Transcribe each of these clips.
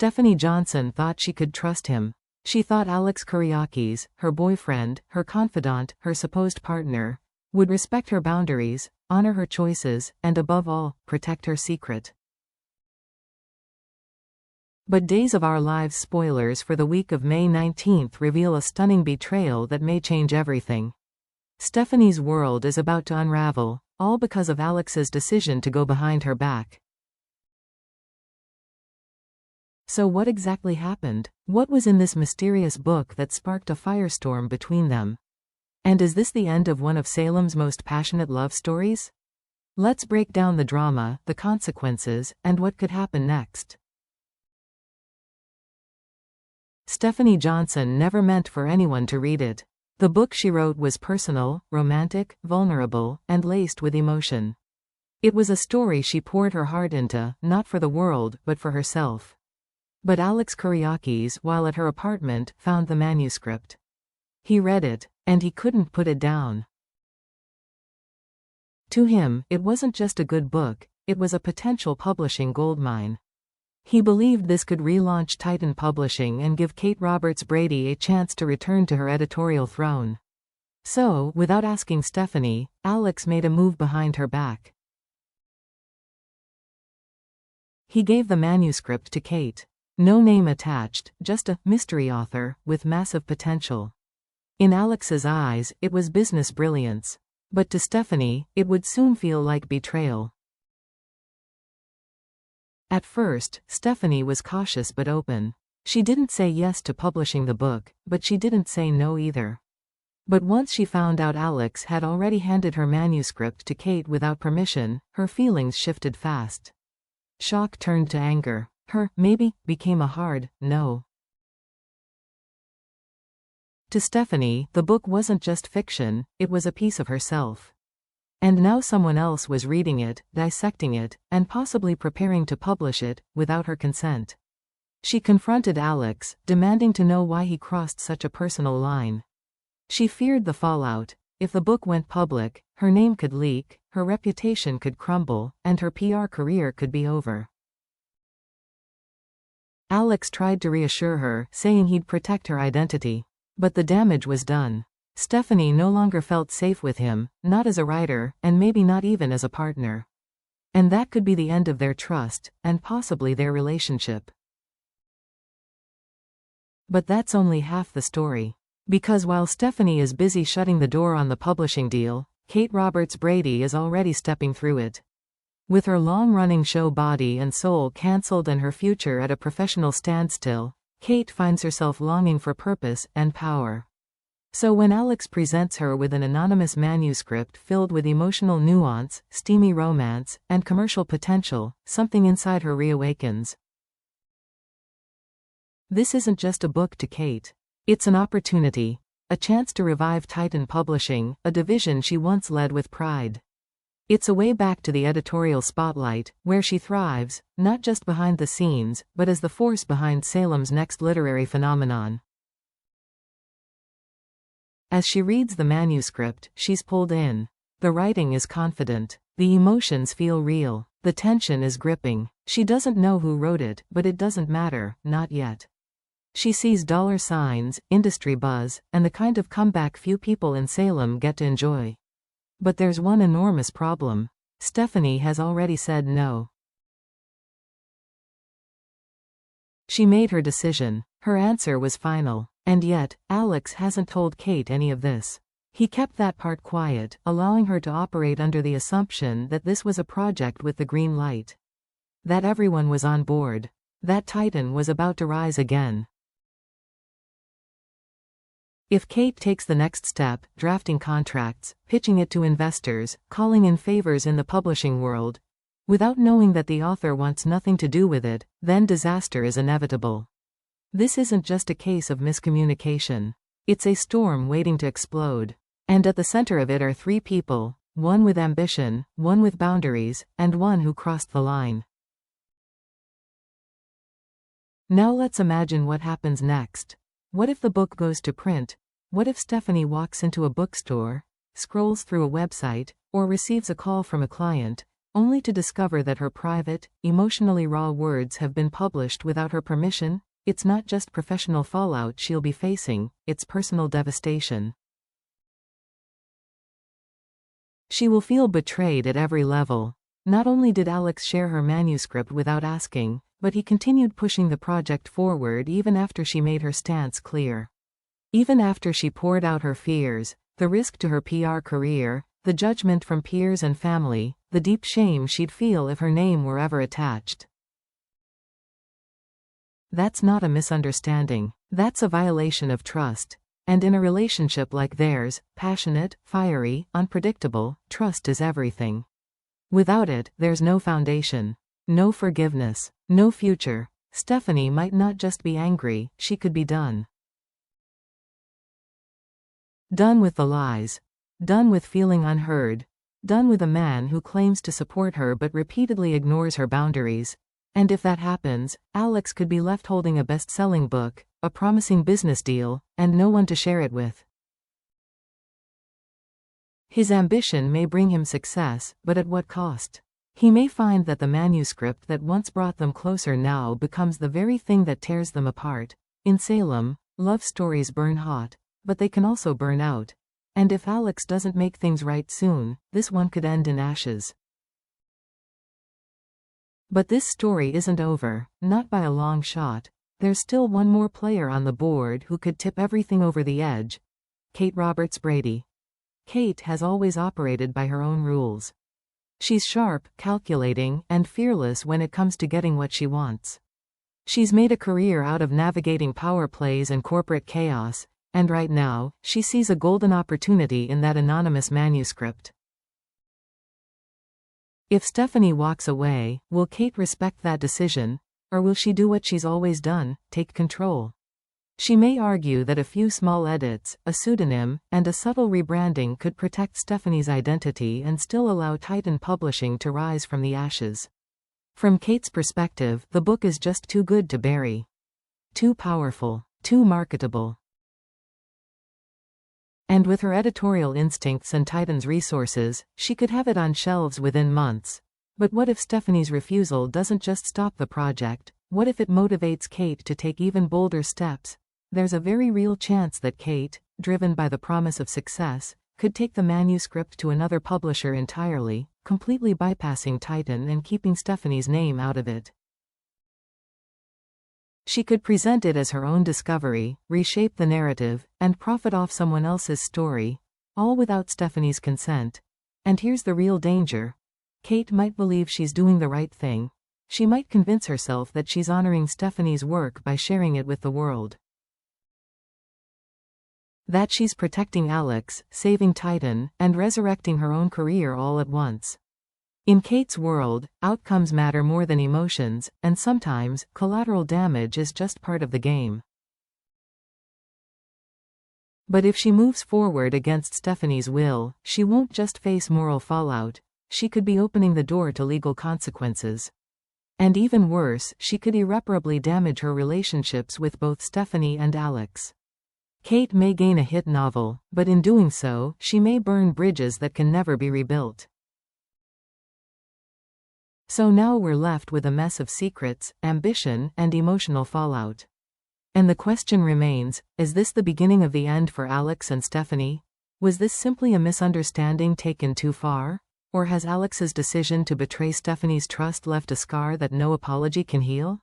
Stephanie Johnson thought she could trust him. She thought Alex Kyriakis, her boyfriend, her confidant, her supposed partner, would respect her boundaries, honor her choices, and above all, protect her secret. But Days of Our Lives spoilers for the week of May 19 reveal a stunning betrayal that may change everything. Stephanie's world is about to unravel, all because of Alex's decision to go behind her back. So what exactly happened? What was in this mysterious book that sparked a firestorm between them? And is this the end of one of Salem's most passionate love stories? Let's break down the drama, the consequences, and what could happen next. Stephanie Johnson never meant for anyone to read it. The book she wrote was personal, romantic, vulnerable, and laced with emotion. It was a story she poured her heart into, not for the world, but for herself. But Alex Kyriakis, while at her apartment, found the manuscript. He read it, and he couldn't put it down. To him, it wasn't just a good book, it was a potential publishing goldmine. He believed this could relaunch Titan Publishing and give Kate Roberts Brady a chance to return to her editorial throne. So, without asking Stephanie, Alex made a move behind her back. He gave the manuscript to Kate. No name attached, just a mystery author with massive potential. In Alex's eyes, it was business brilliance. But to Stephanie, it would soon feel like betrayal. At first, Stephanie was cautious but open. She didn't say yes to publishing the book, but she didn't say no either. But once she found out Alex had already handed her manuscript to Kate without permission, her feelings shifted fast. Shock turned to anger. Her maybe became a hard no. To Stephanie, the book wasn't just fiction, it was a piece of herself. And now someone else was reading it, dissecting it, and possibly preparing to publish it, without her consent. She confronted Alex, demanding to know why he crossed such a personal line. She feared the fallout. If the book went public, her name could leak, her reputation could crumble, and her PR career could be over. Alex tried to reassure her, saying he'd protect her identity. But the damage was done. Stephanie no longer felt safe with him, not as a writer, and maybe not even as a partner. And that could be the end of their trust, and possibly their relationship. But that's only half the story. Because while Stephanie is busy shutting the door on the publishing deal, Kate Roberts Brady is already stepping through it. With her long-running show Body and Soul cancelled and her future at a professional standstill, Kate finds herself longing for purpose and power. So when Alex presents her with an anonymous manuscript filled with emotional nuance, steamy romance, and commercial potential, something inside her reawakens. This isn't just a book to Kate. It's an opportunity. A chance to revive Titan Publishing, a division she once led with pride. It's a way back to the editorial spotlight, where she thrives, not just behind the scenes, but as the force behind Salem's next literary phenomenon. As she reads the manuscript, she's pulled in. The writing is confident. The emotions feel real. The tension is gripping. She doesn't know who wrote it, but it doesn't matter, not yet. She sees dollar signs, industry buzz, and the kind of comeback few people in Salem get to enjoy. But there's one enormous problem. Stephanie has already said no. She made her decision. Her answer was final. And yet, Alex hasn't told Kate any of this. He kept that part quiet, allowing her to operate under the assumption that this was a project with the green light. That everyone was on board. That Titan was about to rise again. If Kate takes the next step, drafting contracts, pitching it to investors, calling in favors in the publishing world, without knowing that the author wants nothing to do with it, then disaster is inevitable. This isn't just a case of miscommunication. It's a storm waiting to explode. And at the center of it are three people, one with ambition, one with boundaries, and one who crossed the line. Now let's imagine what happens next. What if the book goes to print? What if Stephanie walks into a bookstore, scrolls through a website, or receives a call from a client, only to discover that her private, emotionally raw words have been published without her permission. It's not just professional fallout she'll be facing, it's personal devastation. She will feel betrayed at every level. Not only did Alex share her manuscript without asking, but he continued pushing the project forward even after she made her stance clear. Even after she poured out her fears, the risk to her PR career, the judgment from peers and family, the deep shame she'd feel if her name were ever attached. That's not a misunderstanding. That's a violation of trust. And in a relationship like theirs, passionate, fiery, unpredictable, trust is everything. Without it, there's no foundation, no forgiveness, no future. Stephanie might not just be angry, she could be done. Done with the lies. Done with feeling unheard. Done with a man who claims to support her but repeatedly ignores her boundaries. And if that happens, Alex could be left holding a best-selling book, a promising business deal, and no one to share it with. His ambition may bring him success, but at what cost? He may find that the manuscript that once brought them closer now becomes the very thing that tears them apart. In Salem, love stories burn hot, but they can also burn out. And if Alex doesn't make things right soon, this one could end in ashes. But this story isn't over, not by a long shot. There's still one more player on the board who could tip everything over the edge. Kate Roberts Brady. Kate has always operated by her own rules. She's sharp, calculating, and fearless when it comes to getting what she wants. She's made a career out of navigating power plays and corporate chaos, and right now, she sees a golden opportunity in that anonymous manuscript. If Stephanie walks away, will Kate respect that decision, or will she do what she's always done, take control? She may argue that a few small edits, a pseudonym, and a subtle rebranding could protect Stephanie's identity and still allow Titan Publishing to rise from the ashes. From Kate's perspective, the book is just too good to bury. Too powerful, too marketable. And with her editorial instincts and Titan's resources, she could have it on shelves within months. But what if Stephanie's refusal doesn't just stop the project? What if it motivates Kate to take even bolder steps? There's a very real chance that Kate, driven by the promise of success, could take the manuscript to another publisher entirely, completely bypassing Titan and keeping Stephanie's name out of it. She could present it as her own discovery, reshape the narrative, and profit off someone else's story, all without Stephanie's consent. And here's the real danger. Kate might believe she's doing the right thing. She might convince herself that she's honoring Stephanie's work by sharing it with the world. That she's protecting Alex, saving Titan, and resurrecting her own career all at once. In Kate's world, outcomes matter more than emotions, and sometimes, collateral damage is just part of the game. But if she moves forward against Stephanie's will, she won't just face moral fallout, she could be opening the door to legal consequences. And even worse, she could irreparably damage her relationships with both Stephanie and Alex. Kate may gain a hit novel, but in doing so, she may burn bridges that can never be rebuilt. So now we're left with a mess of secrets, ambition, and emotional fallout. And the question remains, is this the beginning of the end for Alex and Stephanie? Was this simply a misunderstanding taken too far? Or has Alex's decision to betray Stephanie's trust left a scar that no apology can heal?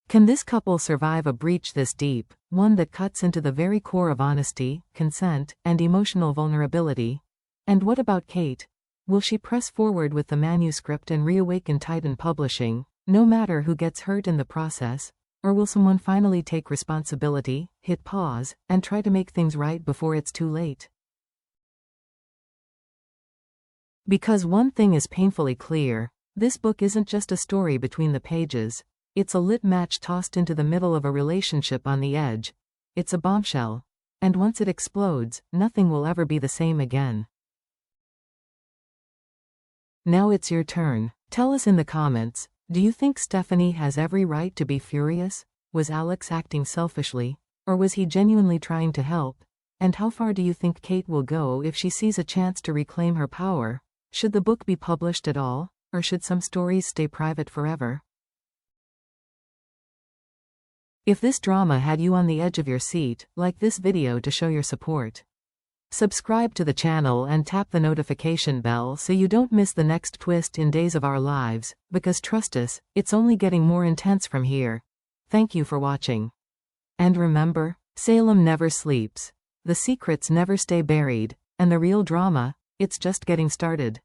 Can this couple survive a breach this deep, one that cuts into the very core of honesty, consent, and emotional vulnerability? And what about Kate? Will she press forward with the manuscript and reawaken Titan Publishing, no matter who gets hurt in the process? Or will someone finally take responsibility, hit pause, and try to make things right before it's too late? Because one thing is painfully clear, this book isn't just a story between the pages. It's a lit match tossed into the middle of a relationship on the edge. It's a bombshell. And once it explodes, nothing will ever be the same again. Now it's your turn. Tell us in the comments, do you think Stephanie has every right to be furious? Was Alex acting selfishly? Or was he genuinely trying to help? And how far do you think Kate will go if she sees a chance to reclaim her power? Should the book be published at all, or should some stories stay private forever? If this drama had you on the edge of your seat, like this video to show your support. Subscribe to the channel and tap the notification bell so you don't miss the next twist in Days of Our Lives, because trust us, it's only getting more intense from here. Thank you for watching. And remember, Salem never sleeps. The secrets never stay buried, and the real drama, it's just getting started.